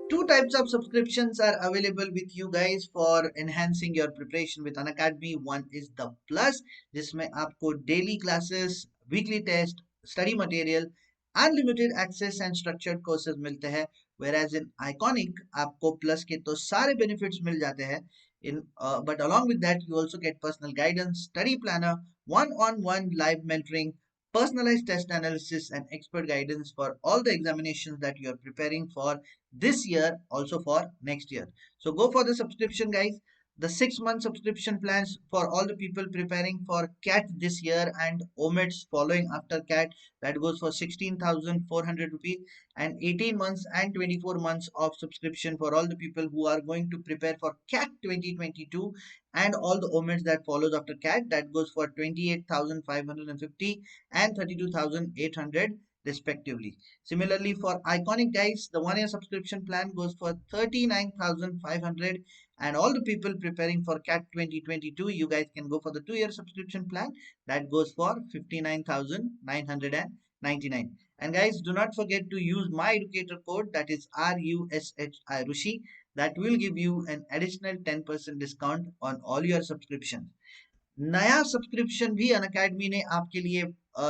Two types of subscriptions are available with you guys for enhancing your preparation with Unacademy. One is the Plus, जिसमें आपको daily classes, weekly test, study material, unlimited access and structured courses मिलते हैं. Whereas in Iconic आपको Plus के तो सारे benefits मिल जाते हैं. But along with that, you also get personal guidance, study planner, one-on-one live mentoring, personalized test analysis, and expert guidance for all the examinations that you are preparing for this year, also for next year. So go for the subscription, guys. The 6 month subscription plans for all the people preparing for CAT this year and OMETS following after CAT, that goes for 16,400 rupees, and 18 months and 24 months of subscription for all the people who are going to prepare for CAT 2022 and all the OMETS that follows after CAT, that goes for 28,550 and 32,800 respectively. Similarly, for Iconic, guys, the 1 year subscription plan goes for 39,500, and all the people preparing for CAT 2022, you guys can go for the 2 year subscription plan that goes for 59,999. And guys, do not forget to use my educator code, that is RUSHI, that will give you an additional 10% discount on all your subscriptions. नया subscription भी अनअकैडमी ने आपके लिए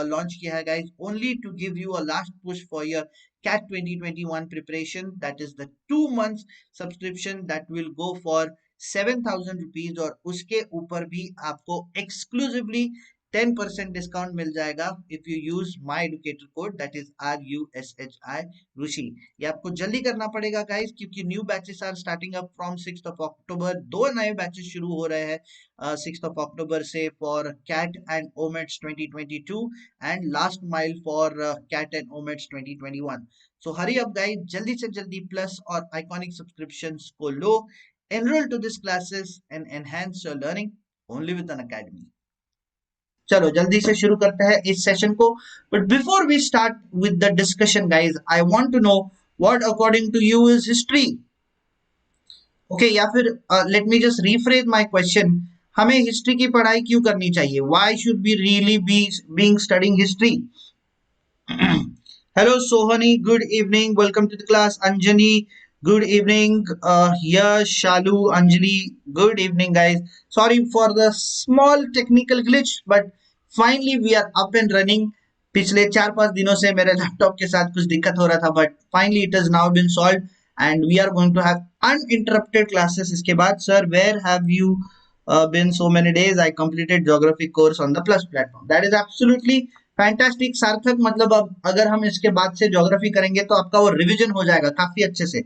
launch किया है guys, only to give you a last push for your CAT 2021 preparation. That is the 2 months subscription that will go for 7,000 rupees, और उसके ऊपर भी आपको एक्सक्लूसिवली 10% डिस्काउंट मिल जाएगा if you use my educator code, that is RUSHI Rushi. ये आपको जल्दी करना पड़ेगा गाइस, क्योंकि new batches are starting up from 6th of October. 2 नए बैचेस शुरू हो रहे हैं 6th of October से for CAT and OMETS 2022 and last mile for CAT and OMETS 2021. So hurry up guys, जल्दी से जल्दी प्लस और आइकॉनिक सब्सक्रिप्शंस को लो, enroll to these classes and enhance your learning only with an academy. चलो जल्दी से शुरू करते हैं इस सेशन को. But before we start with the discussion guys, I want to know what according to you is history. Okay, या फिर let me just rephrase my question. हमें हिस्ट्री की पढ़ाई क्यों करनी चाहिए? Why should be really be being studying history? Hello Sohni, good evening, welcome to the class. Anjani, good evening. Yash, Shalu, Anjali, good evening guys. Sorry for the small technical glitch, but finally we are up and running. पिछले 4-5 दिनों से मेरे laptop के साथ कुछ दिक्कत हो रहा था, but finally it has now been solved and we are going to have uninterrupted classes इसके बाद. Sir, where have you been so many days? I completed geography course on the Plus platform. That is absolutely fantastic. सार्थक, मतलब अब अगर हम इसके बाद से ज्योग्राफी करेंगे तो आपका वो रिवीजन हो जाएगा काफी अच्छे से.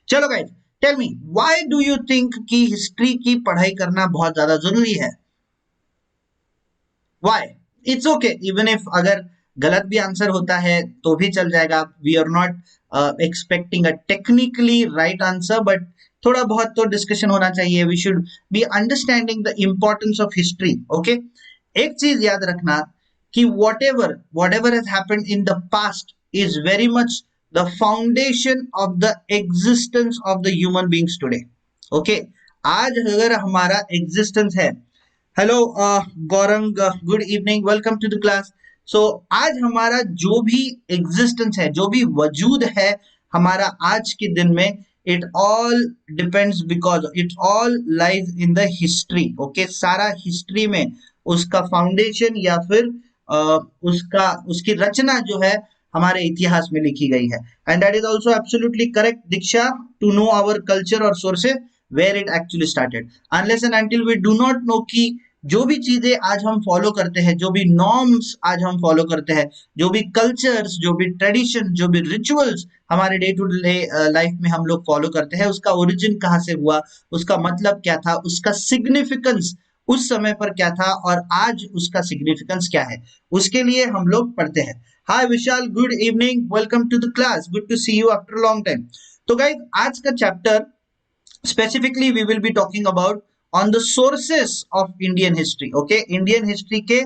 चलो guys, tell me, why do you think कि हिस्ट्री की पढ़ाई करना बहुत ज्यादा जरूरी है? Why? It's okay, even if अगर गलत भी आंसर होता है तो भी चल जाएगा. We are not expecting a technically right answer, but थोड़ा बहुत तो डिस्कशन होना चाहिए. We should be understanding the importance of history. Okay, एक चीज याद रखना कि whatever has happened in the past is very much the foundation of the existence of the human beings today. Okay, आज अगर हमारा existence है, hello Gaurang, good evening, welcome to the class. So आज हमारा जो भी एग्जिस्टेंस है, जो भी वजूद है हमारा आज के दिन में, it all depends because it all lies in the history. Okay, सारा हिस्ट्री में उसका फाउंडेशन या फिर उसकी रचना जो है हमारे इतिहास में लिखी गई है. And that is also absolutely correct Diksha, to know our culture और sources where it actually started. Unless and until we do not know कि जो भी चीजें आज हम फॉलो करते हैं, जो भी नॉर्म्स आज हम फॉलो करते हैं, जो भी कल्चर्स, जो भी ट्रेडिशन, जो भी रिचुअल्स हमारे डे टू डे लाइफ में हम लोग फॉलो करते हैं, उसका ओरिजिन कहाँ से हुआ, उसका मतलब क्या था, उसका सिग्निफिकेंस उस समय पर क्या था और आज उसका सिग्निफिकेंस क्या है, उसके लिए हम लोग पढ़ते हैं. Hi Vishal, good evening, welcome to the class, good to see you after long time. तो गाइस, आज का chapter specifically we will be talking about on the sources of Indian history. Okay, Indian history के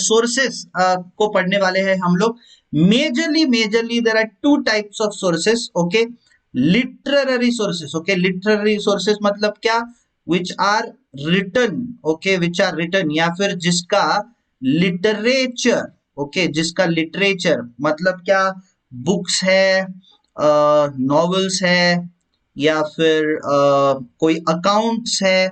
sources को पढ़ने वाले हैं हम लोग. Majorly there are 2 types of sources. Okay, literary sources. Okay, literary sources मतलब क्या? which are written. okay, which are written या फिर जिसका लिटरेचर, ओके, जिसका लिटरेचर मतलब क्या? बुक्स है, नॉवेल्स है, या फिर कोई अकाउंट्स है,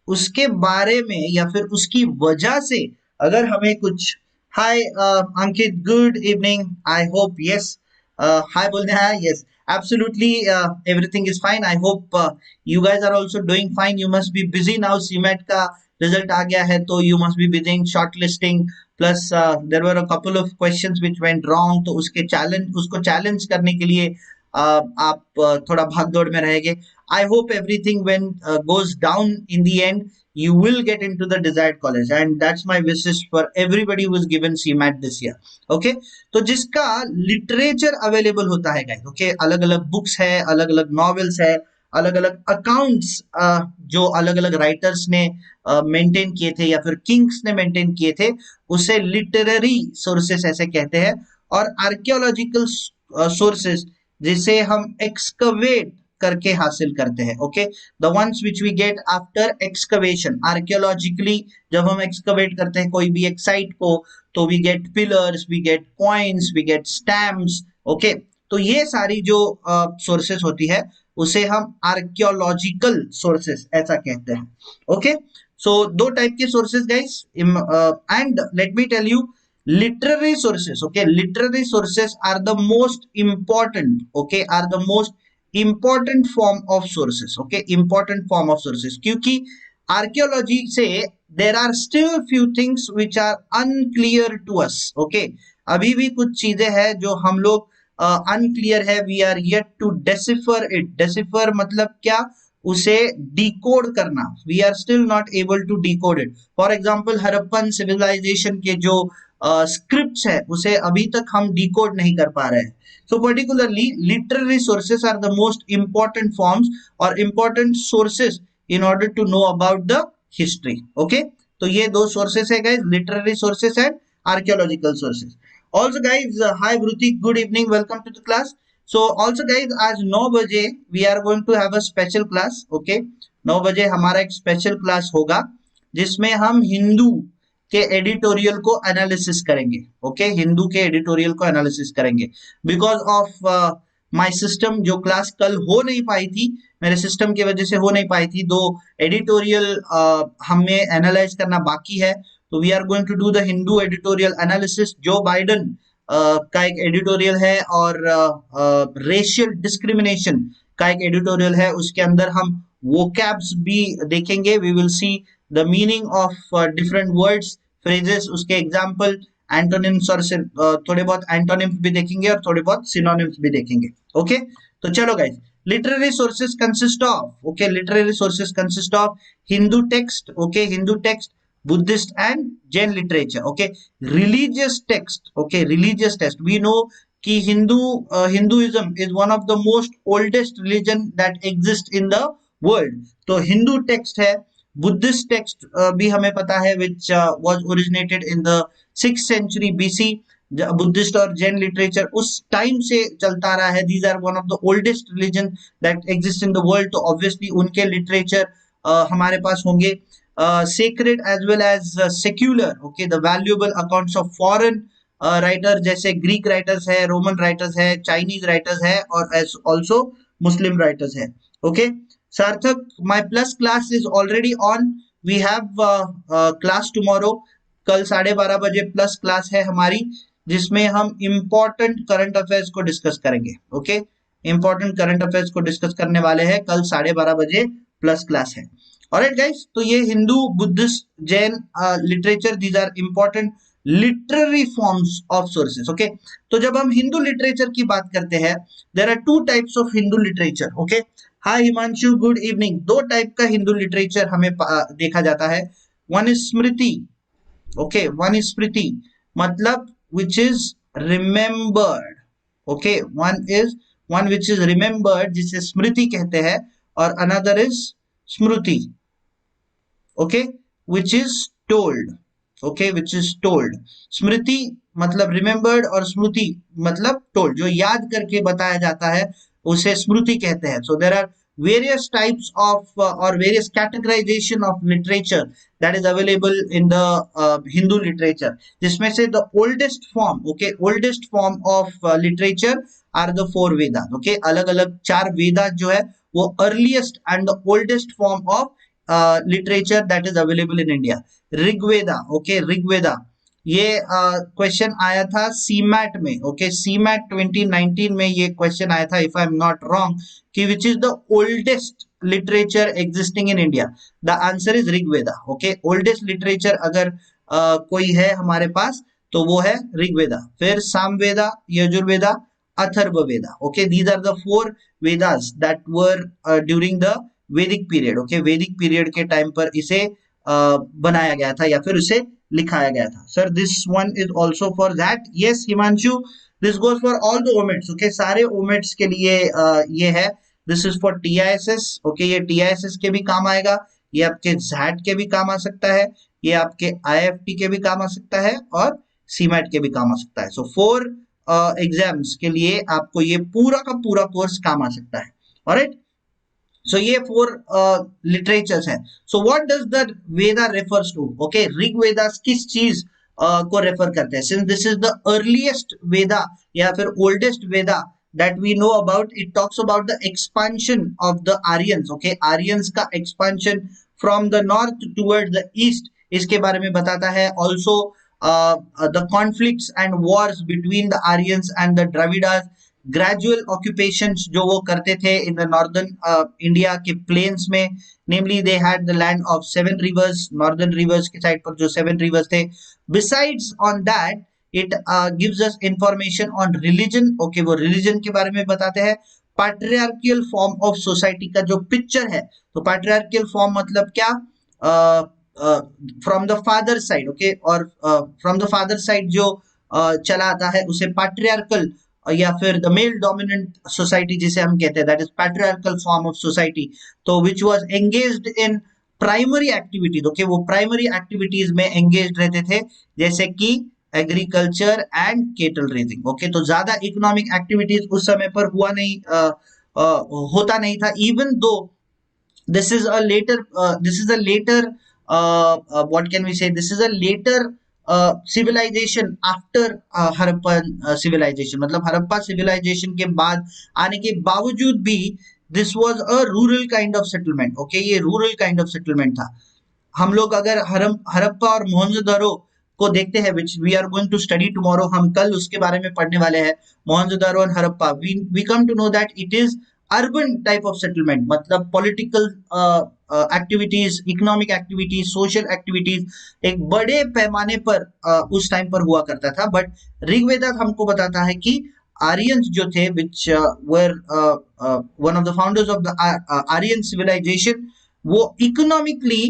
उसके बारे में या फिर उसकी वजह से अगर हमें कुछ, hi Ankit, good evening, I hope yes, हाय बोलते हैं, yes absolutely, everything is fine, I hope you guys are also doing fine, you must be busy now, CMAT का रिजल्ट आ गया है तो you must be busy short listing, plus there were a couple of questions which went wrong, तो उसको challenge करने के लिए आप थोड़ा भाग दौड़ में रहेंगे. I hope everything when goes down in the end, you will get into the desired college, and that's my wishes for everybody who is given CMAT this year. Okay, तो जिसका लिटरेचर अवेलेबल होता है guys, okay, अलग अलग books है, अलग अलग novels है, अलग अलग अकाउंट्स जो अलग अलग राइटर्स ने मेंटेन किए थे या फिर किंग्स ने मेंटेन किए थे, उसे लिटरेरी सोर्सेस ऐसे कहते हैं. और आर्कियोलॉजिकल सोर्सेस जिसे हम एक्सकवेट करके हासिल करते हैं, okay, the ones which we get after excavation archaeologically. जब हम एक्सकवेट करते हैं कोई भी एक साइट को, तो we get pillars, we get coins, we get stamps, okay. तो ये सारी जो सोर्सेस होती है उसे हम आर्कियोलॉजिकल सोर्सेस ऐसा कहते हैं, ओके. सो दो टाइप के sources guys, and let me tell you, literary sources, okay, literary sources are the most important, okay, are the most important form of sources, okay, important form of sources, क्योंकि archaeology से there are still few things which are unclear to us, okay. अभी भी कुछ चीजें हैं जो हम लोग unclear है, we are yet to decipher it. decipher मतलब क्या, उसे डिकोड करना, we are still not able to decode it. For example Harappan civilisation के जो स्क्रिप्ट्स है उसे अभी तक हम डिकोड नहीं कर पा रहे हैं. So particularly literary sources are the most important forms और important sources in order to know about the history, okay. तो ये दो सोर्सेस है guys, literary sources and archaeological sources. Also guys, hi Bruti, good evening, welcome to the class. So also guys, आज 9 बजे we are going to have a special class, okay. 9 बजे हमारा एक special class होगा जिसमें हम हिंदू के एडिटोरियल को एनालिसिस करेंगे, ओके, हिंदू के एडिटोरियल को एनालिसिस करेंगे. बिकॉज ऑफ माय सिस्टम जो क्लास कल हो नहीं पाई थी, मेरे सिस्टम की वजह से हो नहीं पाई थी, दो एडिटोरियल हमें एनालाइज करना बाकी है. तो we are going to do the Hindu editorial analysis. जो बाइडन का एक एडिटोरियल है और रेशियल डिस्क्रिमिनेशन का एक एडिटोरियल है, उसके अंदर हम वोकैब्स भी देखेंगे. We will see the meaning of different words, phrases, उसके एग्जाम्पल, एंटोनिम्स और थोड़े बहुत एंटोनिम्स भी देखेंगे और थोड़े बहुत सिनोनिम्स भी देखेंगे, ओके. तो चलो guys, literary sources consist of, okay, literary sources consist of Hindu text, okay, Hindu text, Buddhist and Jain literature, okay, religious text, okay, religious text. We know कि Hinduism is one of the most oldest religion that exists in the world. तो Hindu text है, Buddhist text भी हमें पता है which was originated in the 6th century BC. Buddhist और Jain literature उस time से चलता रहा है. These are one of the oldest religion that exist in the world. तो ऑब्वियसली उनके लिटरेचर हमारे पास होंगे. Sacred as well as secular, okay, the valuable accounts of foreign writer, जैसे ग्रीक राइटर्स है, रोमन राइटर्स है, चाइनीज राइटर्स है और ऑल्सो मुस्लिम राइटर्स है, okay. Sarthak, my plus class is already on. We have class tomorrow. कल 12:30 बजे plus class है हमारी, जिसमें हम इंपॉर्टेंट करंट अफेयर्स को डिस्कस करेंगे, ओके. इंपॉर्टेंट करंट अफेयर्स को डिस्कस करने वाले हैं, कल 12:30 बजे प्लस क्लास है. ऑलराइट गाइस, तो ये Hindu, Buddhist, Jain literature, these are important literary forms of sources, okay. तो जब हम हिंदू लिटरेचर की बात करते हैं, there are two types of Hindu literature, okay. Hi Himanshu, good evening. दो टाइप का हिंदू लिटरेचर हमें देखा जाता है. One is smriti, okay, one is smriti मतलब which is remembered, okay, one which is remembered जिसे स्मृति कहते हैं, और another is Smriti, okay, which is told, okay, which is told. स्मृति मतलब remembered और स्मृति मतलब told, जो याद करके बताया जाता है उसे स्मृति कहते हैं. So there are various types of or various categorization of literature that is available in the Hindu literature. जिसमें से the oldest form, okay, oldest form of literature are the 4 Vedas, okay. अलग अलग 4 वेदा जो है वो earliest and the oldest form of literature that is available in India, Rigveda. Okay, Rigveda ये question आया था सीमैट में। ओके, सीमैट 2019 में ये क्वेश्चन आया था if I am not wrong, कि which is the oldest literature existing in India. The answer is Rigveda. Okay, oldest literature अगर कोई है हमारे पास तो वो है ऋग्वेदा। फिर Samaveda, Yajurveda, Atharvaveda. Okay, these are the four Vedas that were during the Vedic period. Okay, Vedic period के टाइम पर इसे बनाया गया था या फिर उसे लिखाया गया था। Sir this one is also for that. Yes Himanshu, this goes for all the OMETs. Okay, सारे ओमेट्स के लिए ये है। This is for TISS. Okay, ये टीआईएसएस के भी काम आएगा, ये आपके जैट के भी काम आ सकता है, ये आपके आईएफटी के भी काम आ सकता है और सीमैट के भी काम आ सकता है। सो फोर एग्जाम्स के लिए आपको ये पूरा का पूरा कोर्स काम आ सकता है। ऑलराइट, सो ये फोर लिटरेचर्स हैं। So what does the Veda refers to? Okay, Rig Vedas किस चीज को रेफर करते हैं? Since this is the earliest Veda या फिर oldest Veda that we know about, it talks about the expansion of the Aryans. Okay, Aryans का expansion from the north towards the east, इसके बारे में बताता है। Also the conflicts and wars between the Aryans and the Dravidas, gradual occupations जो वो करते थे इन द नॉर्दर्न इंडिया के प्लेन्स में, namely they had the land of seven rivers, northern rivers के साइड पर जो सेवन रिवर्स थे। Besides on that it gives us information on religion. Okay, वो रिलीजन के बारे में बताते हैं। पैट्रियार्कियल फॉर्म ऑफ सोसाइटी का जो पिक्चर है, तो पैट्रियार्कियल फॉर्म मतलब क्या? From the father side. Okay, और फ्रॉम द फादर साइड जो चला आता है उसे पैट्रियार्कल या फिर द मेल डोमिनेंट सोसाइटी जिसे हम कहते हैं, that is patriarchal form of society. तो which was engaged in primary activities. Okay, वो प्राइमरी एक्टिविटीज में एंगेज्ड रहते थे, जैसे कि agriculture and cattle raising. Okay, तो ज्यादा इकोनॉमिक एक्टिविटीज उस समय पर हुआ नहीं, होता नहीं था। Even though this is a later what can we say, this is a later civilization after Harappan civilization, मतलब हड़प्पा civilization के बाद आने के बावजूद भी this was a rural kind of settlement. okay, ये rural kind of settlement था। हम लोग अगर हड़प्पा और मोहनजोदड़ो को देखते हैं, which we are going to study tomorrow, हम कल उसके बारे में पढ़ने वाले हैं, मोहनजोदड़ो और Harappa, we come to know that it is urban type of settlement, मतलब political activities, economic activities, social activities एक बड़े पैमाने पर उस टाइम पर हुआ करता था। बट ऋग्वेदा हमको बताता है कि आर्यंस जो थे, which were one of the founders of the Aryan civilization, वो इकोनॉमिकली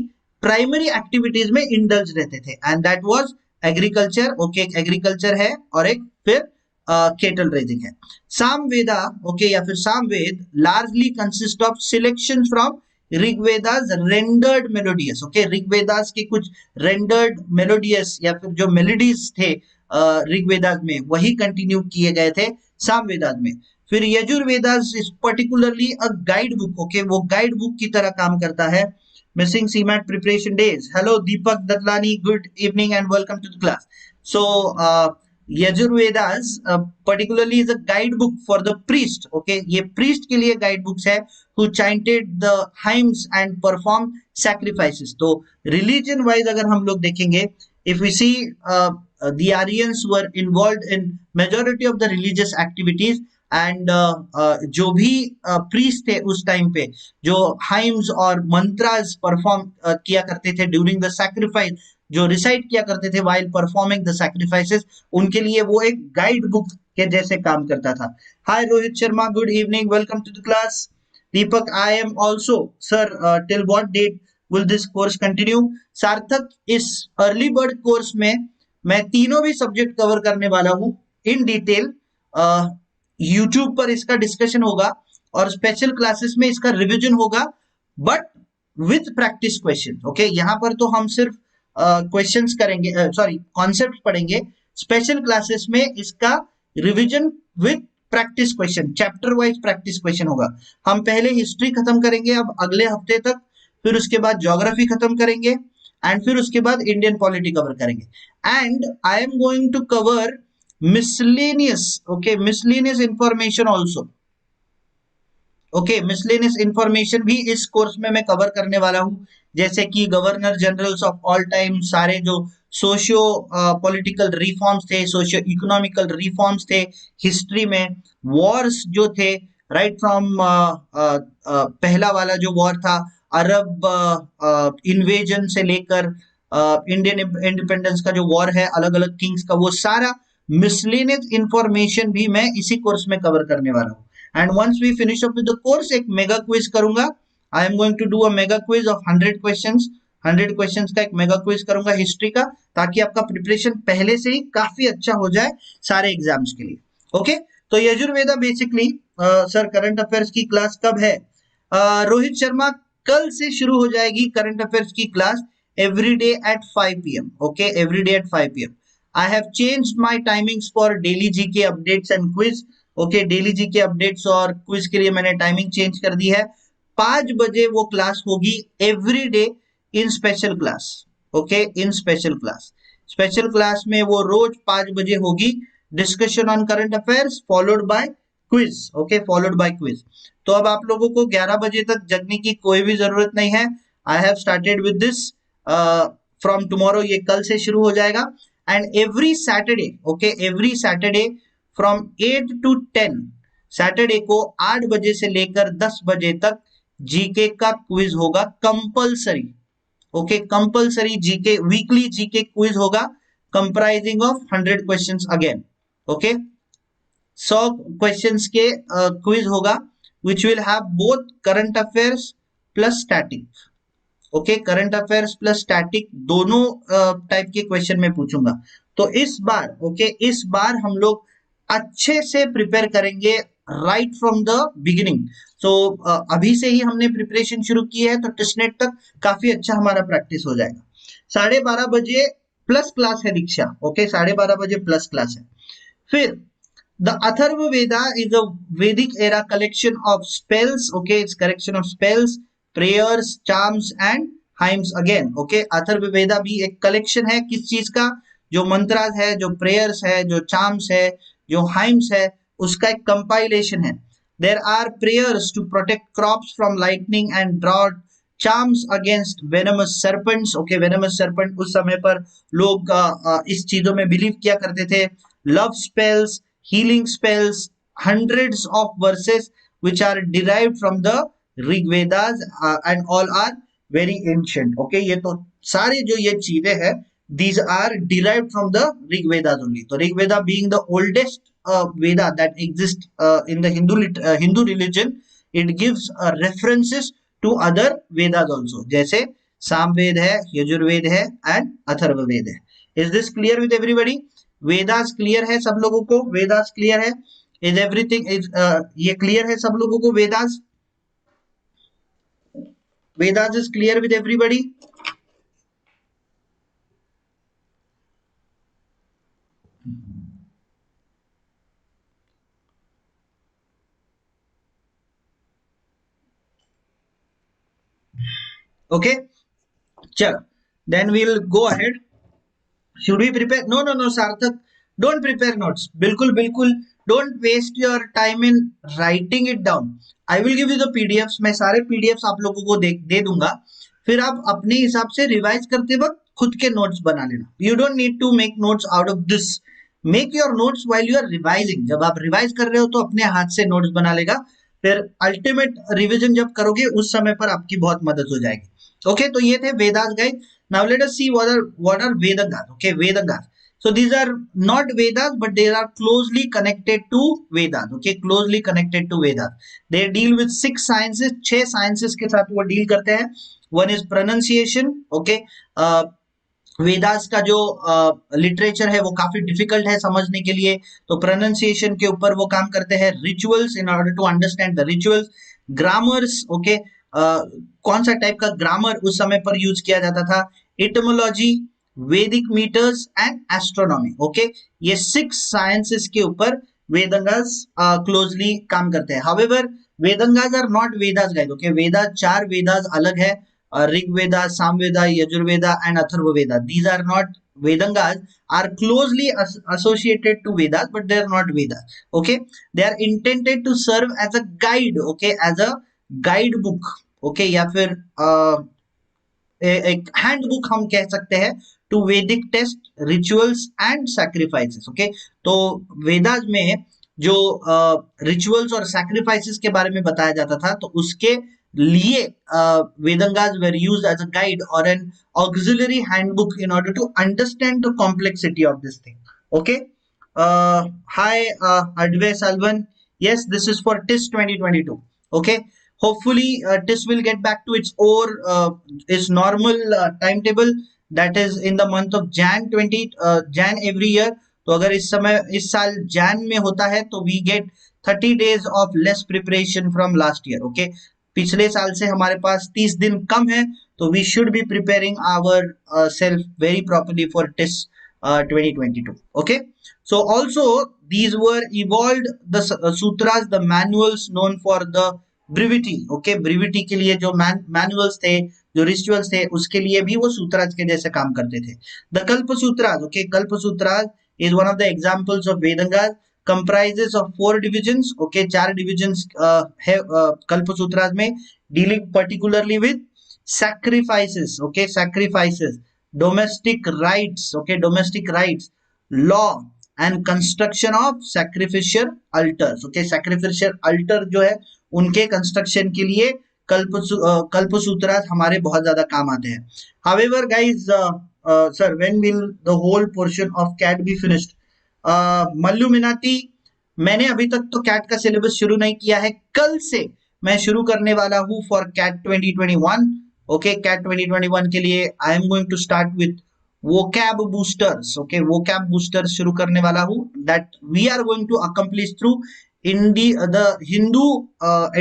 प्राइमरी एक्टिविटीज में इंडल्ज रहते थे, and that was agriculture. Okay, agriculture है और एक फिर केटल रेजिंग है। सामवेदा, ओके, या फिर Samaveda largely consist of selection from Rigvedas rendered melodious. Okay, Rigvedas के कुछ रेंडर्ड मेलोडियस या फिर जो मेलोडीज थे ऋग्वेदास में, वही कंटिन्यू किए गए थे सामवेदास में। फिर Yajurvedas is particularly a guide book. Okay, वो गाइड बुक की तरह काम करता है। Missing CMAT preparation days, hello Deepak Datlani, good evening and welcome to the class. So Yajurvedas particularly is a guidebook for the priest. Okay, ये priest के लिए guidebooks है, who chanted the hymns and performed sacrifices. तो religion wise अगर हम लोग देखेंगे, if we see the Aryans were involved in majority of the religious activities, and जो भी प्रीस्ट थे उस टाइम पे, जो हाइम्स और मंत्रास परफॉर्म किया करते थे ड्यूरिंग द सैक्रिफाइस, जो रिसाइट किया करते थे वाइल परफॉर्मिंग द सैक्रिफाइसेस, उनके लिए वो एक गाइड बुक के जैसे काम करता था। Hi Rohit Sharma, good evening, welcome to the class. Deepak, I am also sir, till what date will this course continue? Sarthak, इस अर्ली बर्ड कोर्स में मैं तीनों भी सब्जेक्ट कवर करने वाला हूँ इन डिटेल। यूट्यूब पर इसका डिस्कशन होगा और स्पेशल क्लासेस में इसका रिवीजन होगा, but with practice question. Okay, यहाँ पर तो हम सिर्फ क्वेश्चंस करेंगे, सॉरी कॉन्सेप्ट पढ़ेंगे। स्पेशल क्लासेस में इसका revision with practice question, chapter wise practice question होगा। हम पहले हिस्ट्री खत्म करेंगे अब अगले हफ्ते तक, फिर उसके बाद ज्योग्राफी खत्म करेंगे, एंड फिर उसके बाद इंडियन पॉलिटी कवर करेंगे। And I am going to cover miscellaneous, okay, miscellaneous information also. Okay, miscellaneous information भी इस कोर्स में मैं कवर करने वाला हूँ, जैसे कि governor generals of all time, सारे जो सोशियो पॉलिटिकल रिफॉर्म्स थे, सोशियो इकोनॉमिकल रिफॉर्म्स थे हिस्ट्री में, वॉर्स जो थे, राइट फ्रॉम पहला वाला जो वॉर था अरब इन्वेजन से लेकर इंडियन इंडिपेंडेंस का जो वॉर है अलग अलग किंग्स का, वो सारा मिसलेनियस इंफॉर्मेशन भी मैं इसी कोर्स में कवर करने वाला हूँ। And once we finish up with the course एक मेगा क्विज करूंगा। I am going to do a mega quiz of 100 questions. 100 questions का एक मेगा क्विज करूंगा हिस्ट्री का, ताकि आपका प्रिपरेशन पहले से ही काफी अच्छा हो जाए सारे एग्जाम्स के लिए। ओके, तो Yajurveda basically sir current affairs की क्लास कब है? रोहित शर्मा, कल से शुरू हो जाएगी करंट अफेयर्स की class, every day at 5 PM। Okay, every day at 5 PM। I have changed my timings for daily GK updates and quiz. Okay, daily GK updates और क्विज के लिए मैंने टाइमिंग चेंज कर दी है। 5 बजे वो क्लास होगी every day in special class. Okay, in special class, special class में वो रोज 5 बजे होगी। Discussion on current affairs followed by quiz. Okay, followed by quiz. तो अब आप लोगों को 11 बजे तक जगने की कोई भी जरूरत नहीं है। I have started with this from tomorrow, ये कल से शुरू हो जाएगा। And every Saturday, okay, every Saturday from 8 to 10, Saturday को 8 बजे से लेकर 10 बजे तक जीके का क्विज होगा compulsory. Okay, compulsory GK, weekly GK quiz होगा comprising of 100 questions again. Okay, 100 questions के क्विज होगा, which will have both current affairs plus static. Okay, current affairs plus static दोनों टाइप के क्वेश्चन में पूछूंगा। तो इस बार, ओके, इस बार हम लोग अच्छे से प्रिपेयर करेंगे राइट फ्रॉम द बिगिनिंग। सो अभी से ही हमने प्रिपरेशन शुरू की है, तो टेस्टनेट तक काफी अच्छा हमारा प्रैक्टिस हो जाएगा। 12:30 बजे प्लस क्लास है दीक्षा। ओके, 12:30 बजे प्लस क्लास है। फिर the Atharvaveda is a Vedic era collection of spells. Okay, it's collection of spells, prayers, charms and hymns again. Okay, Atharvaveda भी एक कलेक्शन है किस चीज का? जो मंत्रास है, जो प्रेयर्स है, जो चार्म्स है, जो हाइम्स है, उसका एक कंपाइलेशन है। There are prayers to protect crops from lightning and drought, charms against venomous serpents. Okay, venomous serpent उस समय पर लोग इस चीजों में बिलीव किया करते थे। Love spells, healing spells, hundreds of verses which are derived from the Rig Vedas, and all are very ancient. Okay, ये तो सारे जो ये चीजें हैं, these are derived from the Rig Vedas only. तो Rig Veda being the oldest Veda that exists in the Hindu religion, it gives references to other Vedas also. जैसे सामवेद है, यजुर्वेद है and अथर्ववेद है। Is this clear with everybody? Vedas clear है सब लोगों को? Vedas clear है? इज एवरीथिंग इज ये क्लियर है सब लोगों को? Vedas, Vedas is clear with everybody? Okay, चलो, then we will go ahead. Should we prepare? No, no, no, Sarthak. Don't prepare notes. बिल्कुल बिल्कुल. Don't waste your time in writing it down. I will give you the PDFs. मैं सारे PDFs आप लोगों को दे दूंगा। फिर आप अपने हिसाब से रिवाइज करते वक्त खुद के नोट्स बना लेना। You don't need to make notes out of this. Make your notes while you are revising. जब आप रिवाइज कर रहे हो तो अपने हाथ से नोट्स बना लेगा। फिर अल्टीमेट रिविजन जब करोगे उस समय पर आपकी बहुत मदद हो जाएगी। ओके, तो ये थे Vedas guide. Now let us see what are Vedangas. Okay, Vedangas. So these are not Vedas, but they are closely connected to Vedas. Okay, closely connected to Vedas. They deal with 6 sciences. 6 sciences के साथ वो deal करते हैं। One is pronunciation. Okay, Vedas का जो literature है वो काफी डिफिकल्ट है समझने के लिए, तो प्रोनाउंसिएशन के ऊपर वो काम करते हैं। Rituals, in order to understand the rituals. Grammars, okay, कौन सा टाइप का ग्रामर उस समय पर यूज किया जाता था। इटमोलॉजी, वैदिक मीटर्स एंड एस्ट्रोनॉमी। ओके, ये 6 साइंसेस के ऊपर वेदंगास क्लोजली काम करते हैं। However Vedangas are not Vedas guys. Okay, Veda 4 Vedas अलग है, Rigveda, Samaveda, Yajurveda and Atharvaveda. These are not Vedangas are closely associated to Vedas, but they are not Vedas. Okay, they are intended to serve as a guide. Okay, as a guidebook. Okay, या फिर एक handbook हम कह सकते हैं to Vedic test rituals and sacrifices. Okay, तो वेदास में जो रिचुअल्स और सैक्रिफाइसेस के बारे में बताया जाता था, तो उसके लिए Vedangas were used as a guide और an auxiliary handbook in order to understand the complexity of this thing. Okay, hi Advay Salvan, yes, this is for TIS 2022. Okay, hopefully TIS will get back to its normal timetable, that is in the month of Jan every year. तो अगर इस साल Jan में होता है तो we get 30 days of less preparation from last year. Okay, पिछले साल से हमारे पास 30 दिन कम है, तो we should be preparing our self very properly for TIS 2022. Okay, so also these were evolved the sutras, the manuals known for the brevity. Okay, brevity के लिए जो मैनुअल्स थे, जो रिचुअल्स थे, उसके लिए भी वो सूत्राज के जैसे काम करते थे. द कल्प Sutras. Okay, Kalpa Sutras is one of the examples of Vedangas, comprises of 4 divisions. Okay, 4 divisions है कल्प सूत्राज में, dealing particularly with sacrifices. Okay, sacrifices, domestic rights. Okay, domestic rights, law and construction of sacrificial altars. Okay, sacrificial altar जो है उनके construction के लिए कल्प सूत्रास हमारे बहुत ज्यादा काम आते हैं. However guys, sir, when will the whole portion of CAT be finished? Mallu Minati, मैंने अभी तक तो कैट का सिलेबस शुरू नहीं किया है, कल से मैं शुरू करने वाला हूं फॉर कैट 2021. ओके, कैट 2021 के लिए I am going to start with vocab boosters. Okay, vocab boosters शुरू करने वाला हूं, that we are going to accomplish through in the Hindu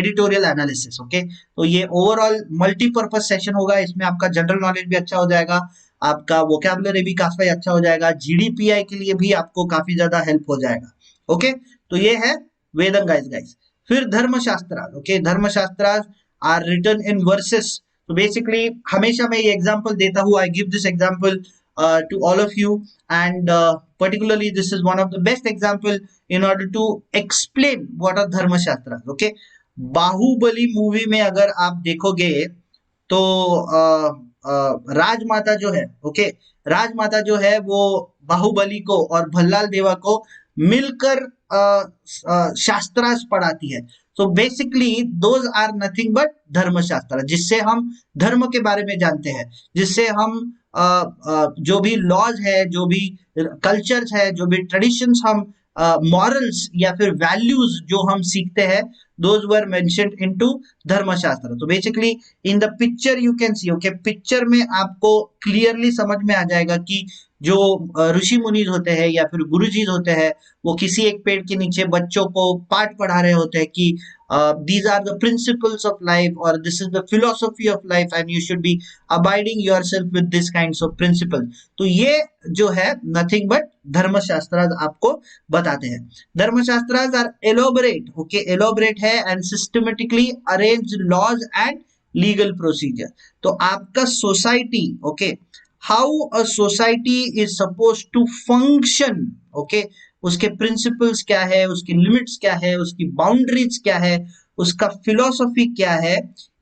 editorial analysis. Okay, तो ये ओवरऑल मल्टीपर्पज सेशन होगा, इसमें आपका जनरल नॉलेज भी अच्छा हो जाएगा, आपका वोकैबुलरी भी काफी अच्छा हो जाएगा, जीडीपीआई के लिए भी आपको काफी ज्यादा हेल्प हो जाएगा. ओके, तो ये है वेदंगास गाइस. फिर धर्मशास्त्र. ओके, धर्मशास्त्र आर रिटन इन वर्सेस. तो बेसिकली हमेशा मैं ये एग्जांपल देता हूँ, I give this example to all of you, and particularly this is one of the best example in order to explain what are dharma shastras. Okay, Baahubali movie में अगर आप देखोगे तो राजमाता जो है, ओके, राजमाता जो है वो बाहुबली को और भल्लाल देवा को मिलकर शास्त्रास पढ़ाती है. So basically those are nothing but Dharmashastra, जिससे हम धर्म के बारे में जानते हैं, जिससे हम जो भी लॉज है, जो भी कल्चर्स है, जो भी ट्रेडिशंस हम मॉरल्स या फिर वैल्यूज जो हम सीखते हैं, those were mentioned into धर्मशास्त्र. तो basically in the picture you can C. Okay, picture में आपको क्लियरली समझ में आ जाएगा कि जो ऋषि मुनि होते हैं या फिर गुरुजी होते हैं, वो किसी एक पेड़ के नीचे बच्चों को पाठ पढ़ा रहे होते हैं कि these are the principles of life or this is the philosophy of life and you should be abiding yourself with this kinds of principles. तो ये जो है nothing but धर्मशास्त्र आपको बताते हैं. धर्मशास्त्र आर एलोबरेट. ओके, एलोबरेट है and systematically arranged laws and legal procedure. तो आपका society, okay, how a society is supposed to function. Okay, उसके प्रिंसिपल्स क्या है, उसकी लिमिट्स क्या है, उसकी बाउंड्रीज क्या है, उसका फिलॉसफी क्या है,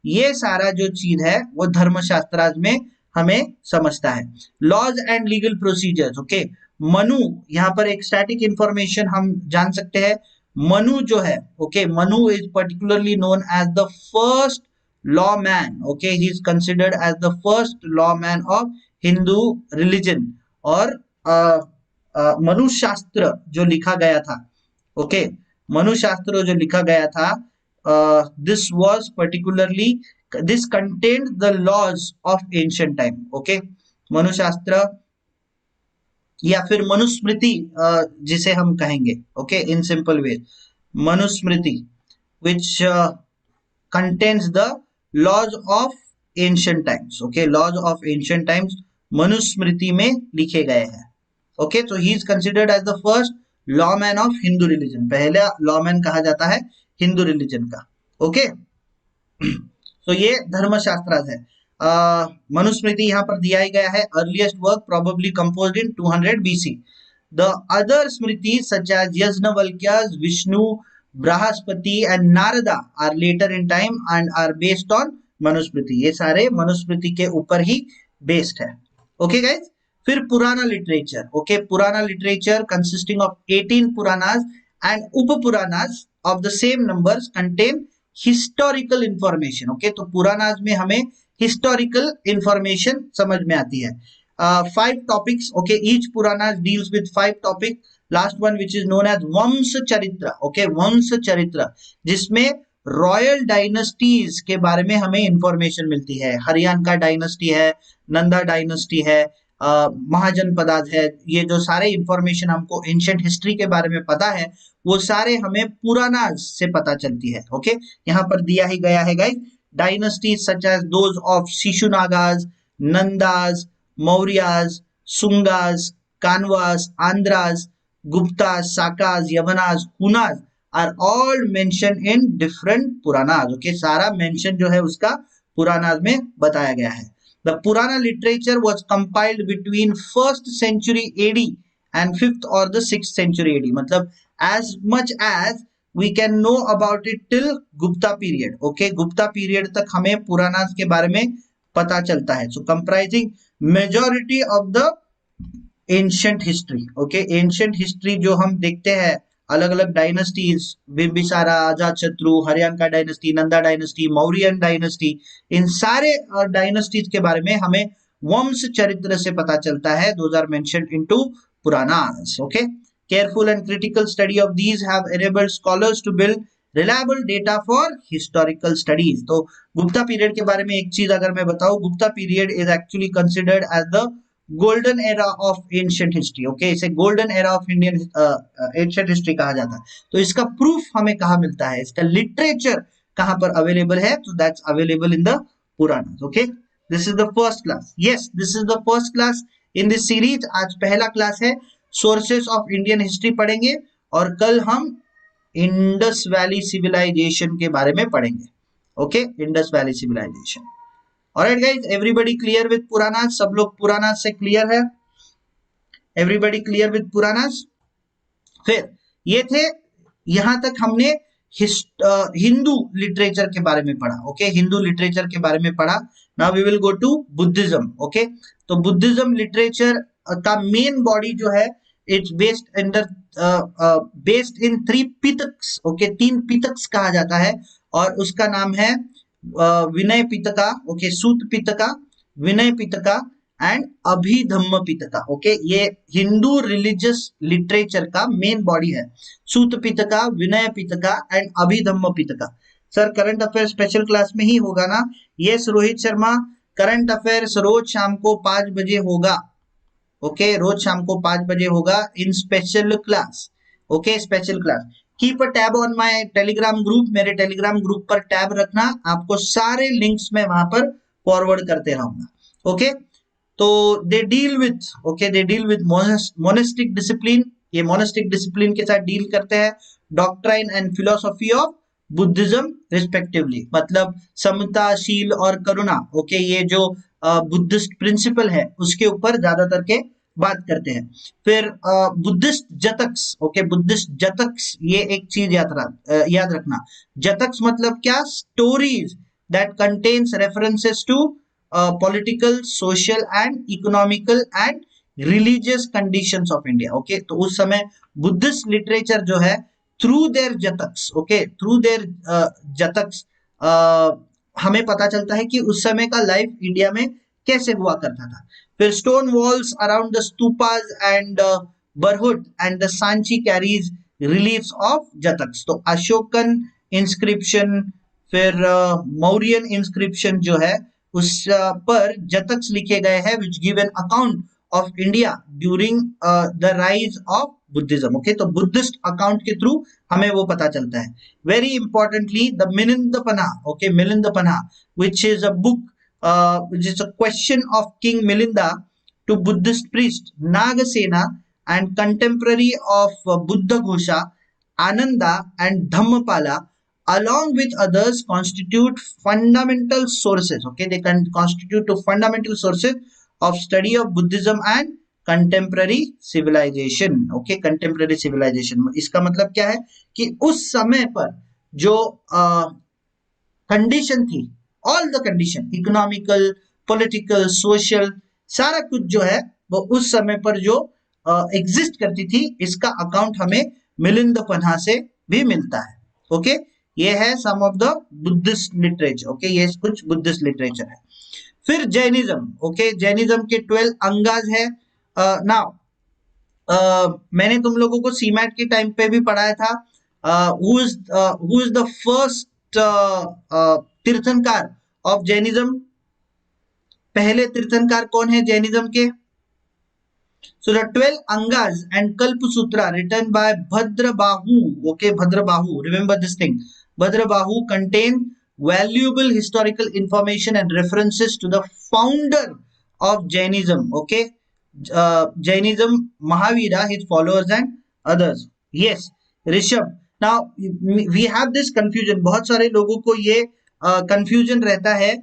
ये सारा जो चीज है वो धर्मशास्त्र में हमें समझता है. Laws and legal procedures. Okay, Manu, यहाँ पर एक स्टैटिक इंफॉर्मेशन हम जान सकते हैं. मनु जो है, okay, Manu is particularly known as the first law man. Okay, he is considered as the first law man of Hindu religion. और मनुशास्त्र जो लिखा गया था, ओके, मनुशास्त्र जो लिखा गया था, this was particularly, this contained the laws of ancient time. Okay, Manushastra या फिर मनुस्मृति जिसे हम कहेंगे, okay, in simple way, Manusmriti which contains the laws of ancient times. Okay, laws of ancient times Manusmriti में लिखे गए हैं. ओके, तो he is considered as the first lawman of Hindu religion. पहला लॉमैन कहा जाता है हिंदू रिलीजन का. ओके, तो ये धर्मशास्त्र है. मनुस्मृति यहाँ पर दिया ही गया है, earliest work probably composed in 200 BC. The other smritis such as Yajnavalkya's, Vishnu, Brahaspati and Narada are later in time and are based on Manusmriti. ये सारे मनुस्मृति के ऊपर ही बेस्ड है. Okay guys. फिर Purana literature. Okay, Purana literature consisting of 18 Puranas and Upa Puranas of the same numbers contain historical information. Okay, तो पुरानास में हमें हिस्टोरिकल इंफॉर्मेशन समझ में आती है. 5 topics. Okay, each Purana deals with 5 topics. Last one, which is known as Vamsa Charitra. Okay, Vamsa Charitra, जिसमें royal dynasties के बारे में हमें इंफॉर्मेशन मिलती है. हरियाणा का डायनेस्टी है, नंदा डायनेस्टी है, महाजनपदाज है. ये जो सारे इंफॉर्मेशन हमको एंशिएंट हिस्ट्री के बारे में पता है, वो सारे हमें पुराना से पता चलती है. ओके, यहाँ पर दिया ही गया है guys. Dynasties such as those of Shishunagas, Nandas, Mauryas, Sungas, Kanvas, Andhras, Guptas, Sakas, Yavanas, Hunas are all mentioned in different Puranas. Okay, सारा mention जो है उसका Puranas में बताया गया है. The Purana literature was compiled between 1st century AD and 5th or the 6th century AD. मतलब as much as we can know about it till Gupta period. Okay, Gupta period तक हमें Puranas के बारे में पता चलता है. So comprising majority of the ancient history. Okay, ancient history जो हम देखते हैं अलग अलग डायनेस्टीज, बिंबिसारा, अजातशत्रु, हरियाणा का dynasty, Nanda dynasty, Mauryan dynasty, इन सारे डायनेस्टीज के बारे में हमें वंश चरित्र से पता चलता है. Those are mentioned into Puranas. Okay, careful and critical study of these have enabled scholars to build reliable data for historical studies. तो गुप्ता पीरियड के बारे में एक चीज अगर मैं बताऊं, Gupta period is actually considered as the golden era of ancient history. Okay, इसे golden era of Indian ancient history कहा जाता है. तो इसका प्रूफ हमें कहाँ मिलता है, इसका लिटरेचर कहाँ पर अवेलेबल है? तो that's available in the Puranas. Okay, this is the first class. Yes, this is the first class in this series. आज पहला क्लास है, सोर्सेस ऑफ इंडियन हिस्ट्री पढ़ेंगे और कल हम इंडस वैली सिविलाइजेशन के बारे में पढ़ेंगे. Okay, Indus valley civilization. Alright guys, everybody clear with Puranas? सब लोग पुरानास से क्लियर है? Everybody clear with Puranas? फिर ये थे, यहां तक हमने हिंदू लिटरेचर के बारे में पढ़ा. ओके, हिंदू लिटरेचर के बारे में पढ़ा. Now we will go to Buddhism. Okay, तो बुद्धिज्म लिटरेचर का मेन बॉडी जो है, it's based in 3 Pitakas. Okay, 3 Pitakas कहा जाता है और उसका नाम है Vinaya Pitaka. Okay, Sutta Pitaka, Vinaya Pitaka and Abhidhamma Pitaka. Okay, ये हिंदू रिलीजियस लिटरेचर का मेन बॉडी है. Sutta Pitaka, Vinaya Pitaka and Abhidhamma Pitaka. Sir, current affair special class में ही होगा ना? Yes Rohit Sharma, current affairs रोज शाम को 5 बजे होगा. ओके, रोज शाम को 5 बजे होगा in special class. Okay, special class. Keep a tab on my Telegram group. मेरे टेलीग्राम ग्रुप पर टैब रखना, आपको सारे लिंक्स में वहां पर फॉरवर्ड करते रहूंगा. ओके, तो they deal with monastic discipline. ये मोनेस्टिक डिसिप्लिन के साथ डील करते हैं. Doctrine and philosophy of Buddhism respectively, मतलब समता, शील और करुणा. ओके, ये जो बुद्धिस्ट प्रिंसिपल है उसके ऊपर ज्यादातर के बात करते हैं. फिर Buddhist Jatakas. Okay, Buddhist Jatakas, ये एक चीज याद रखना. जतक्स मतलब क्या? Stories that contains references to political, social and economical and religious conditions of India. Okay, तो उस समय बुद्धिस्ट लिटरेचर जो है, through their Jatakas, okay, through their Jatakas हमें पता चलता है कि उस समय का लाइफ इंडिया में कैसे हुआ करता था. फिर stone walls around the stupas and Bharhut and the Sanchi carries reliefs of Jatakas. तो अशोकन इंस्क्रिप्शन, फिर मौर्यन इंस्क्रिप्शन जो है उस पर जतक्स लिखे गए हैं, which give an account of India during the rise of Buddhism. Okay, तो बुद्धिस्ट अकाउंट के थ्रू हमें वो पता चलता है. Very importantly the Milindapanha. Okay, Milindapanha which is a book which is a question of King Milinda to Buddhist priest Nagasena and contemporary of Buddha Ghosha, Ananda and Dhammapala along with others constitute fundamental sources. Okay, they can constitute to fundamental sources of study of Buddhism and contemporary civilization. Okay, contemporary civilization इसका मतलब क्या है कि उस समय पर जो condition थी, all the condition, economical, political, social, सारा कुछ जो है वो उस समय पर जो एग्जिस्ट करती थी, इसका अकाउंट हमें मिलिंद पन्हा से भी मिलता है. ओके, ये है some of the Buddhist literature. Okay, ये कुछ बुद्धिस्ट लिटरेचर है. फिर जैनिज्म. ओके, जैनिज्म के 12 अंगाज है. नाउ मैंने तुम लोगों को सीमैट के टाइम पे भी पढ़ाया था. Who is the first Tirthankara of Jainism? पहले तीर्थंकार कौन है जैनिज्म के? So the 12 Angas and Kalpasutra written by Bhadrabahu. Okay, Bhadrabahu. Remember this thing. Bhadrabahu contain valuable historical information and references to the founder of Jainism. Okay, Jainism, Mahavira, his followers and others. Yes, Rishabh. Now we have this confusion. बहुत सारे लोगों को ये confusion रहता है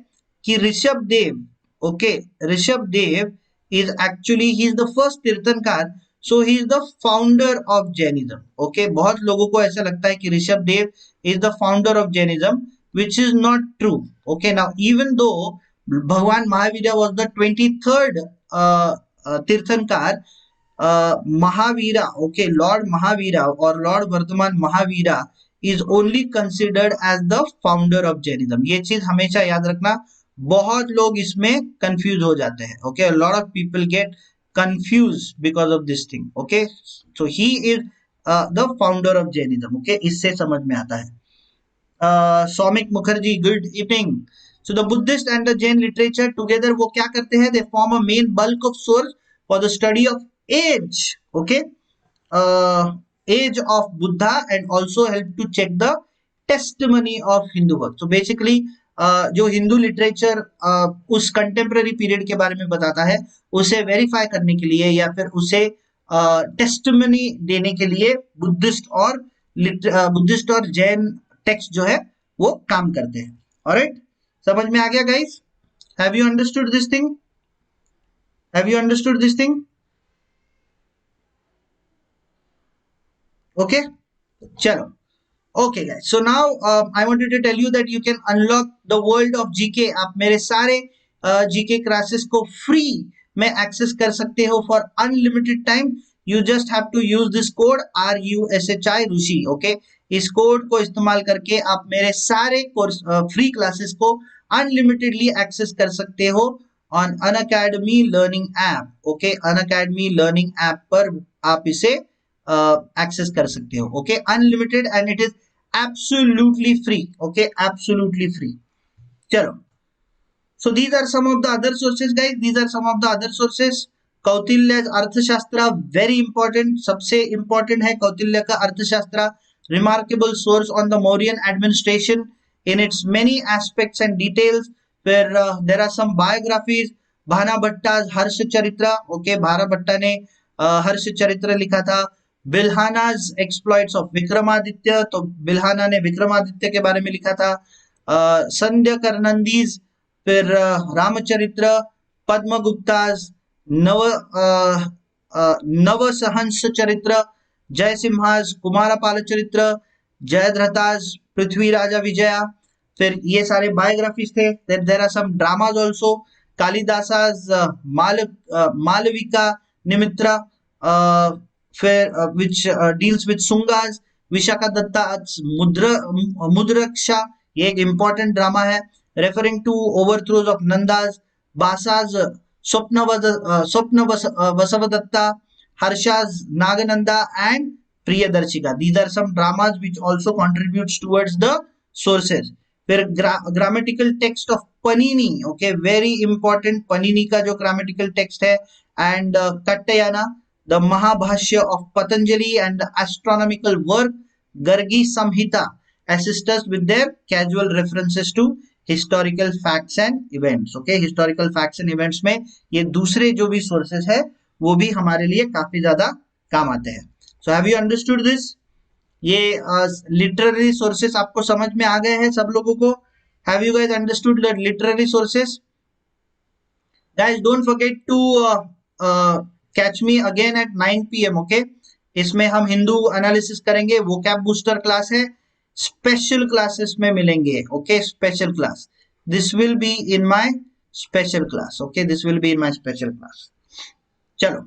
कि Rishabh Dev. Okay, Rishabh Dev is actually he is the first तीर्थंकार, so he is the founder of Jainism. Okay, बहुत लोगों को ऐसा लगता है कि Rishabh Dev is the founder of Jainism, which is not true. Okay, now even though भगवान Mahavir was the 23rd तीर्थंकार, Mahavira, okay, Lord Mahavira or Lord Vardhaman Mahavira is only considered as the founder of Jainism. ये चीज हमेशा याद रखना, बहुत लोग इसमें confuse हो जाते हैं. Okay, lot of people get confuse because of this thing. Okay, so he is the founder of Jainism. Okay, इससे समझ में आता है. Saumik Mukherjee, good evening. So the Buddhist and the Jain literature together वो क्या करते हैं? They form a main bulk of source for the study of age. Okay, age of Buddha and also help to check the testimony of Hindu work. So basically जो Hindu literature उस contemporary period के बारे में बताता है, उसे वेरीफाई करने के लिए या फिर उसे टेस्टिमनी देने के लिए बुद्धिस्ट और जैन टेक्स्ट जो है वो काम करते हैं. ऑलराइट, समझ में आ गया guys? Have you understood this thing? Have you understood this thing? Okay, चलो. Okay guys, so now I wanted to tell you that you can unlock the world of GK. आप मेरे सारे GK classes को free में access कर सकते हो for unlimited time. You just have to use this code RUSHI Rushi. Okay, इस code को इस्तेमाल करके आप मेरे सारे कोर्स फ्री क्लासेस को अनलिमिटेडली एक्सेस कर सकते हो on Unacademy Learning App. Okay, Unacademy Learning App पर आप इसे एक्सेस कर सकते हो. Okay, unlimited and it is absolutely free. Okay, absolutely free. चलो, so these are some of the other sources guys. These are some of the other sources. Kautilya अर्थशास्त्र very important. सबसे important है कौटिल्य का अर्थशास्त्र. Remarkable source on the Mauryan administration in its many aspects and details. Where there are some biographies. भाना भट्टा's हर्ष चरित्र. Okay, भाना भट्टा ने हर्ष चरित्र लिखा था. बिल्हाना's exploits of विक्रमादित्य, तो बिल्हाना ने विक्रमादित्य के बारे में लिखा था. संध्याकरनंदीज, फिर रामचरित्र, पद्मगुप्ता's नवसहंस चरित्र, जयसिम्हा's कुमारपाल चरित्र, जयद्रथा's पृथ्वी राजा विजया. फिर ये सारे बायोग्राफीज थे. There are some dramas also. Kalidasa's Malavika Nimitra, which deals with Sungas. Vishakha Datta's Mudraksha, ये एक important drama है referring to overthrows of Nandas. Basa's स्वप्न वसवदत्ता, Harsha's Nagananda and Priyadarshiका. These are some dramas which also contributes towards the sources. फिर grammatical text of Panini. Okay, very important. Panini का जो grammatical text है. And Katyayana, the Mahabhashya of Patanjali and the astronomical work Gargi Samhita assist us with their casual references to historical facts and events. Okay, historical facts and events में ये दूसरे जो भी sources है वो भी हमारे लिए काफी ज्यादा काम आते हैं. So have you understood this? ये लिटरेरी सोर्सेस आपको समझ में आ गए हैं सब लोगों को? Have you guys understood the literary sources? Guys, don't forget to catch me again at 9 p.m. Okay? इसमें हम हिंदू एनालिसिस करेंगे, वो कैप बूस्टर क्लास है, स्पेशल क्लासेस में मिलेंगे. Okay, special class. This will be in my special class. Okay, this will be in my special class. चलो,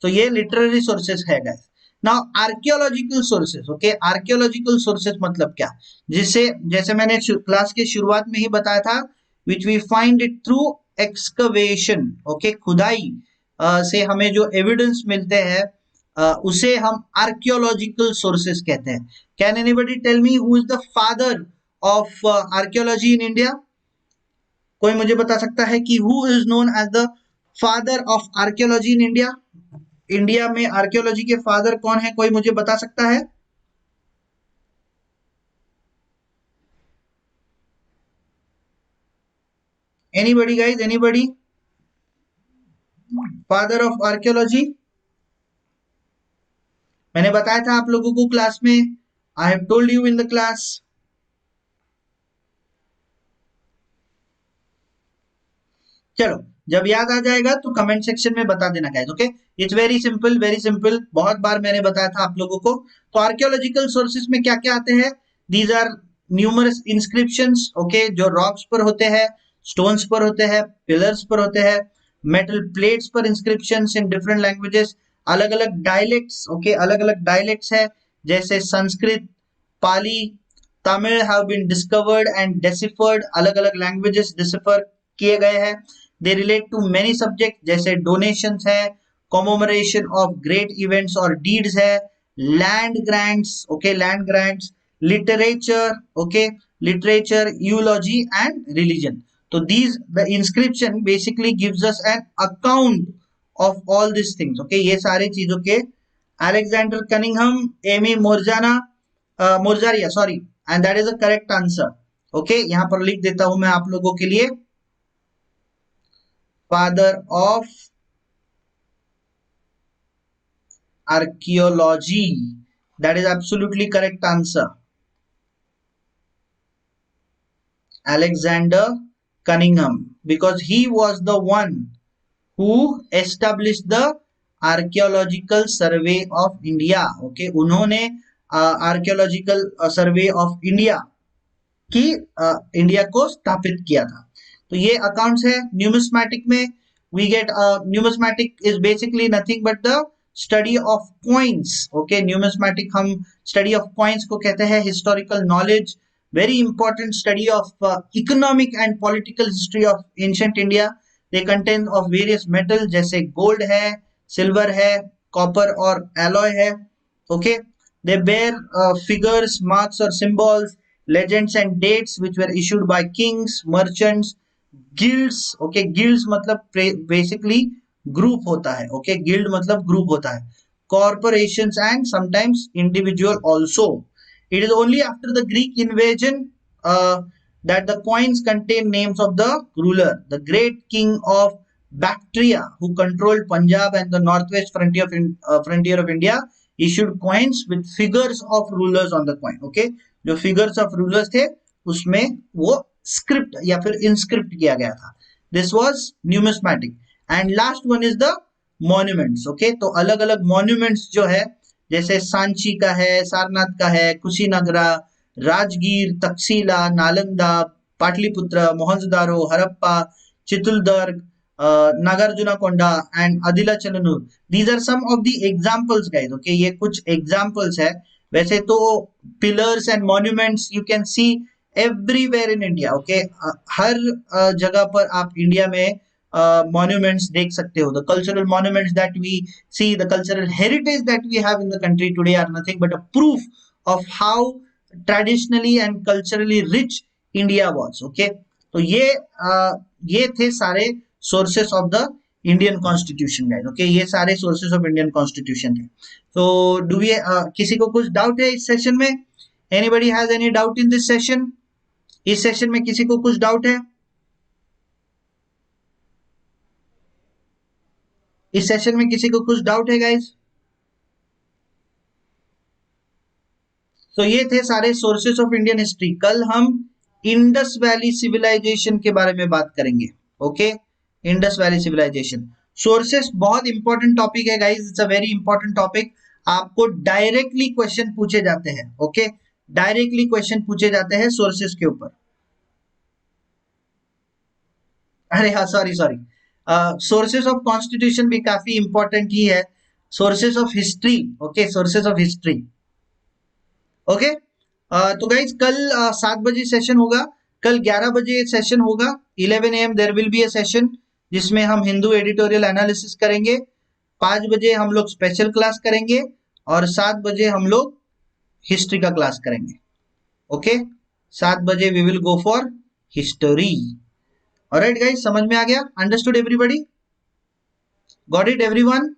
तो ये लिटरेरी सोर्सेस है guys. Now archaeological sources. Okay, archaeological sources मतलब क्या? जिसे जैसे मैंने क्लास के शुरुआत में ही बताया था, which we find it through excavation. Okay, खुदाई से हमें जो एविडेंस मिलते हैं उसे हम आर्कियोलॉजिकल सोर्सेस कहते हैं. Can anybody tell me who is the father of archaeology in India? कोई मुझे बता सकता है कि who is known as the father of archaeology in India? India में आर्कियोलॉजी के फादर कौन है, कोई मुझे बता सकता है? Anybody guys, anybody? Father of archaeology? मैंने बताया था आप लोगों को क्लास में, I have told you in the class. चलो, जब याद आ जाएगा तो कमेंट सेक्शन में बता देना guys. Okay, it's very simple, very simple. बहुत बार मैंने बताया था आप लोगों को. तो आर्कियोलॉजिकल सोर्सेज में क्या क्या आते हैं? These are numerous inscriptions. Okay, जो रॉक्स पर होते हैं, स्टोन्स पर होते हैं, पिलर्स पर होते हैं, मेटल प्लेट्स पर इंस्क्रिप्शंस इन डिफरेंट लैंग्वेजेस, अलग अलग डायलेक्ट्स. ओके, अलग अलग डायलेक्ट्स है, जैसे Sanskrit, Pali, Tamil have been discovered and deciphered. अलग अलग लैंग्वेजेस डिसिफर किए गए हैं. They relate to many subject, जैसे डोनेशंस है, कॉमोमरेशन ऑफ ग्रेट इवेंट्स और डीड्स है, land grants. Okay, land grants, literature. Okay, literature, eulogy and religion. तो these the inscription basically gives us an account of all this things. Okay, ये सारे चीजों के. Alexander Cunningham, एमी मोरजाना, मोरजारिया, sorry, and that is a correct answer. Okay, यहां पर लिख देता हूं मैं आप लोगों के लिए, father of archaeology. That is absolutely correct answer. Alexander Cunningham, because he was the one who established the archaeological survey of India. Okay, उन्होंने आर्कियोलॉजिकल सर्वे ऑफ इंडिया की इंडिया को स्थापित किया था. तो ये अकाउंट्स है. न्यूमिस्मैटिक में we get, numismatic is basically nothing but the study of coins. Okay, numismatic हम स्टडी ऑफ कॉइन्स को कहते हैं. Historical knowledge, very important study of economic and political history of ancient India. They contain of various metal, जैसे gold है, silver है, copper और alloy है. Okay, they bear figures, marks or symbols, legends and dates which were issued by kings, merchants, guilds. Okay, guilds मतलब basically group होता है. Okay, guild मतलब group होता है. Corporations and sometimes individual also. It is only after the Greek invasion that the coins contain names of the ruler, the great king of Bactria, who controlled Punjab and the northwest frontier of India, issued coins with figures of rulers on the coin. Okay, जो figures of rulers थे उसमें वो script या फिर inscript किया गया था. This was numismatic. And last one is the monuments. Okay, तो अलग अलग monuments जो है, जैसे सांची का है, सारनाथ का है, Kushinagara, Rajgir, Takshashila, Nalanda, Pataliputra, Mohenjodaro, Harappa, Chittorgarh, Nagarjunakonda and Adichanallur. These are some of the examples guys. Okay, ये कुछ एग्जांपल्स है. वैसे तो pillars and monuments you can see everywhere in India. Okay, हर जगह पर आप इंडिया में monuments देख सकते हो. The cultural monuments that we see, the cultural heritage that we have in the country today are nothing but a proof of how traditionally and culturally rich India was. Okay, तो ये थे सारे sources of the Indian Constitution guys. Okay, ये सारे sources of Indian Constitution थे. So do we किसी को कुछ doubt है इस सेशन में? Anybody has any doubt in this session? इस सेशन में किसी को कुछ डाउट है? इस सेशन में किसी को कुछ डाउट है गाइस? तो ये थे सारे सोर्सेस ऑफ इंडियन हिस्ट्री। कल हम इंडस वैली सिविलाइजेशन के बारे में बात करेंगे। Okay, Indus valley civilization sources बहुत इंपॉर्टेंट टॉपिक है guys, it's a very important topic. आपको डायरेक्टली क्वेश्चन पूछे जाते हैं। ओके, डायरेक्टली क्वेश्चन पूछे जाते हैं सोर्सेस के ऊपर। अरे हाँ, sorry sorry, sources of constitution भी काफी इंपॉर्टेंट ही है। Sources of history, okay, sources of history. Okay, तो गाइज कल 7 बजे सेशन होगा, कल 11 बजे सेशन होगा। 11 AM there will be A session जिसमें हम हिंदू एडिटोरियल एनालिसिस करेंगे। 5 बजे हम लोग स्पेशल क्लास करेंगे और 7 बजे हम लोग हिस्ट्री का क्लास करेंगे। ओके, 7 बजे we will go for history. Alright guys, समझ में आ गया? Understood everybody? Got it everyone?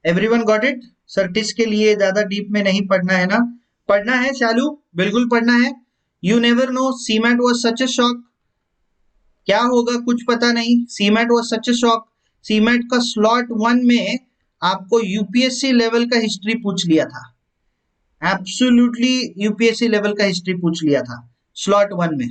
Everyone got it? Sir TISS के लिए ज्यादा डीप में नहीं पढ़ना है ना? पढ़ना है शालू, बिल्कुल पढ़ना है। You never know, CMAT was such a shock. क्या होगा कुछ पता नहीं, CMAT was such a shock. CMAT का स्लॉट 1 में आपको यूपीएससी लेवल का हिस्ट्री पूछ लिया था, एब्सोल्युटली यूपीएससी लेवल का हिस्ट्री पूछ लिया था स्लॉट 1 में।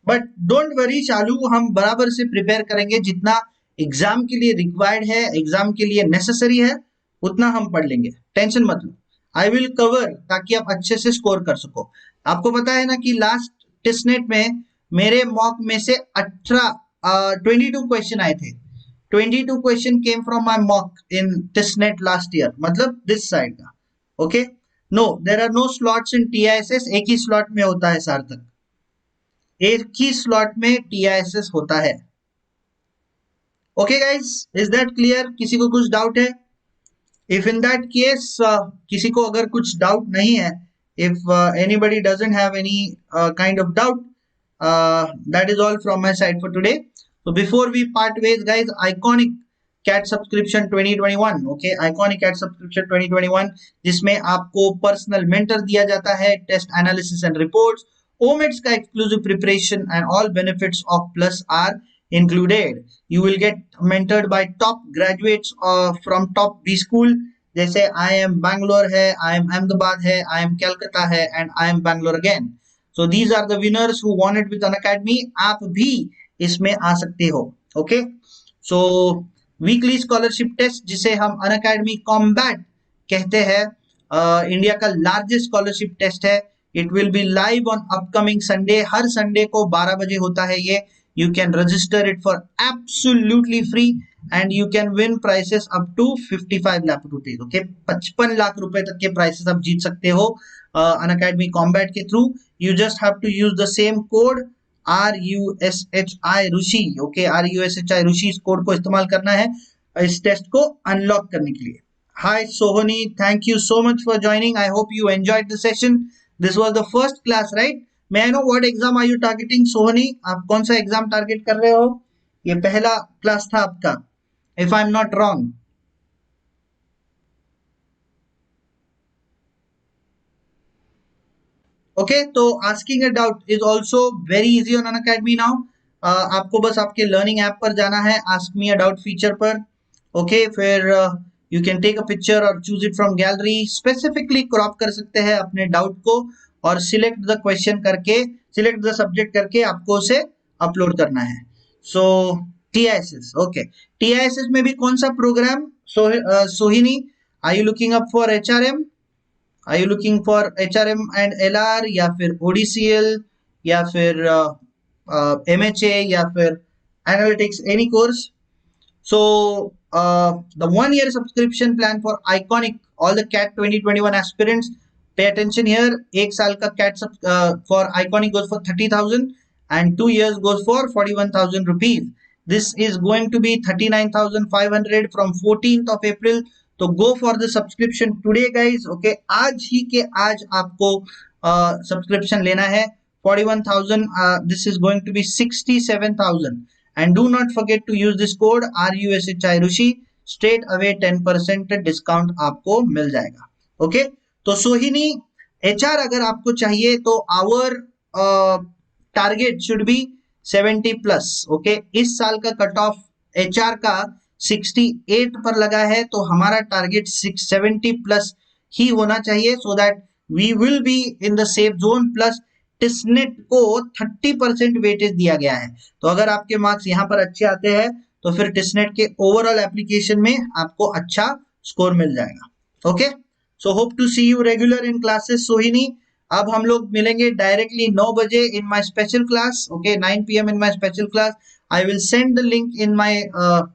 बट डोंट वरी शालू, हम बराबर से प्रिपेयर करेंगे, जितना एग्जाम के लिए रिक्वायर्ड है, एग्जाम के लिए नेसेसरी है, उतना हम पढ़ लेंगे, टेंशन मत लो। आई विल कवर ताकि आप अच्छे से स्कोर कर सको। आपको पता है ना कि लास्ट टेस्टनेट में मेरे मॉक में से 22 क्वेश्चन आए थे। 22 question came from my mock in TISSNET last year, मतलब दिस साइड का। Okay, no there are no slots in TISS, एक ही स्लॉट में होता है सार्थक, एक ही स्लॉट में टीआईएसएस होता है। Okay guys, is that clear? किसी को कुछ डाउट है? इफ इन दैट केस, किसी को अगर कुछ डाउट नहीं है, if anybody doesn't have any kind of doubt, that is all from my side for today. So before we part ways guys, iconic cat subscription 2021, okay, iconic cat subscription 2021 जिसमें आपको personal mentor दिया जाता है, test analysis and reports, OMETs का exclusive preparation and all benefits of plus are included. You will get mentored by top graduates from top B school, जैसे I am Bangalore है, I am Ahmedabad है, I am Calcutta है and I am Bangalore again. So these are the winners who won it with Unacademy. आप भी इसमें आ सकते हो। Okay, so weekly scholarship test जिसे हम अनअकैडमी कॉम्बैट कहते हैं, इंडिया का लार्जेस्ट स्कॉलरशिप टेस्ट है। It will be live on upcoming Sunday, हर संडे को 12 बजे होता है ये। You can register it for absolutely free and you can win prizes up to 55 lakh rupees. Okay, 55 lakh रुपए तक के प्राइसेस आप जीत सकते हो अनअकैडमी कॉम्बैट के थ्रू। You just have to use the same code RUSHI Rushi. Okay, RUSHI Rushi, इस कोड को इस्तेमाल करना है इस टेस्ट को अनलॉक करने के लिए। Hi Sohani, thank you so much for joining. I hope you enjoyed the session. This was the first class, right? May I know what exam are you targeting, सोहनी? आप कौन सा एग्जाम टारगेट कर रहे हो? ये पहला क्लास था आपका, if I am not wrong. Okay, तो asking a doubt is also very easy on Unacademy now. आपको बस आपके लर्निंग ऐप पर जाना है, ask me a doubt feature पर। ओके, फिर you can take a picture और choose it from gallery, specifically crop कर सकते हैं अपने डाउट को और सिलेक्ट द क्वेश्चन करके, सिलेक्ट द सब्जेक्ट करके आपको उसे अपलोड करना है। सो टीआईएसएस, ओके, टीआईएसएस में भी कौन सा program Sohini? Are you looking up for HRM? Are you looking for HRM and LR, या फिर ओडीसीएल, या फिर एमएचए, या फिर analytics, any course? So the 1 year subscription plan for Iconic, all the CAT 2021 aspirants, pay attention here. एक साल का CAT for Iconic goes for 30,000 and 2 years goes for 41,000 rupees. This is going to be 39,500 from 14th of April. तो go for the subscription today guys. Okay, आज ही के आज आपको subscription लेना है। 41,000, this is going to be 67,000. And do not forget to use this code RUSHI Rushi, straight away 10% discount आपको मिल जाएगा। Okay, तो सोहिनी एचआर अगर आपको चाहिए तो our target should be 70 plus. Okay, इस साल का कट ऑफ एचआर का 68 पर लगा है, तो हमारा टारगेट 70 प्लस ही होना चाहिए, so that we will be in the safe zone. Plus TISSNET को 30% वेटेज दिया गया है, तो अगर आपके मार्क्स यहाँ पर अच्छे आते हैं तो फिर टिसनेट के ओवरऑल एप्लीकेशन में आपको अच्छा स्कोर मिल जाएगा। Okay, so hope to see you regular in classes Sohini. अब हम लोग मिलेंगे डायरेक्टली 9 बजे in my special class. Okay, 9 PM in my special class. I will send the link in my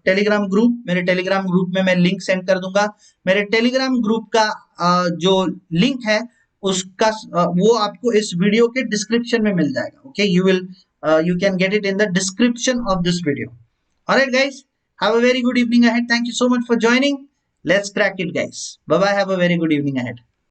Telegram group. मेरे टेलीग्राम ग्रुप में मैं link send कर दूंगा। मेरे टेलीग्राम ग्रुप का जो लिंक है उसका वो आपको इस वीडियो के डिस्क्रिप्शन में मिल जाएगा। Okay, you can get it in the description of this video. All right guys, have a very good evening ahead. Thank you so much for joining. Let's crack it guys. Bye bye, have a very good evening ahead.